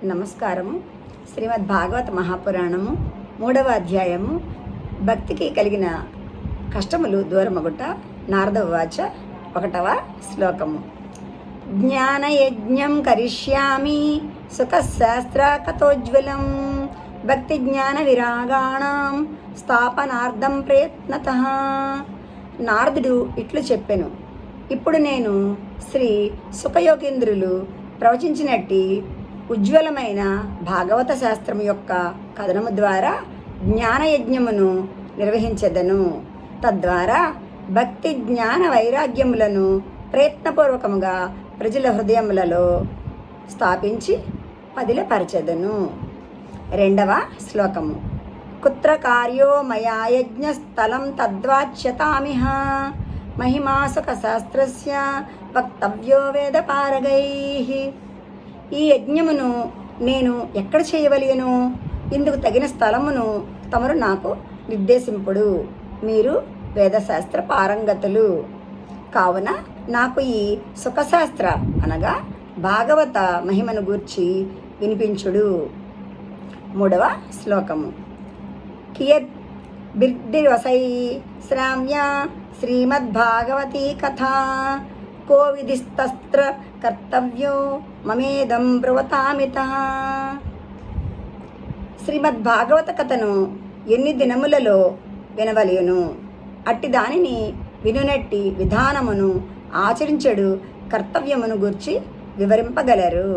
నమస్కారము. శ్రీమద్ భాగవత మహాపురాణము 3వ అధ్యాయము భక్తికి కలిగిన కష్టములు దూరమగుట. నారద ఉవాచ. 1వ శ్లోకము. జ్ఞానయజ్ఞం కరిష్యామి సుఖశాస్త్రకథోజ్వలం భక్తి జ్ఞాన విరాగాణం స్థాపనార్థం ప్రయత్నతః. నారదుడు ఇట్లు చెప్పెను, ఇప్పుడు నేను శ్రీ సుఖయోగేంద్రులు ప్రవచించినట్టి ఉజ్వలమైన భాగవత శాస్త్రం యొక్క కథనము ద్వారా జ్ఞానయజ్ఞమును నిర్వహించెదను. తద్వారా భక్తి జ్ఞాన వైరాగ్యములను ప్రయత్నపూర్వకముగా ప్రజల హృదయములలో స్థాపించి పదిలపరచెదను. 2వ శ్లోకము. కుత్ర కార్యో మయా యజ్ఞస్థలం తద్వాచ్యతామిహ మహిమాసుక శాస్త్రస్య వక్తవ్యో వేదపారగైః. ఈ యజ్ఞమును నేను ఎక్కడ చేయవలెను? ఇందుకు తగిన స్థలమును తమరు నాకు నిర్దేశింపుడు. మీరు వేదశాస్త్ర పారంగతులు కావున నాకు ఈ సుఖశాస్త్ర అనగా భాగవత మహిమను గూర్చి వినిపించుడు. 3వ శ్లోకము. కియద్ బిర్దివసై శ్రామ్య శ్రీమద్భాగవతీ కథా కో విధిస్తస్త్ర కర్తవ్యో మమేదం బ్రువతామితః. శ్రీమద్భాగవత కథను ఎన్ని దినములలో వినవలెను? అట్టి దానిని వినునట్టి విధానమును ఆచరించడు కర్తవ్యమును గూర్చి వివరింపగలరు.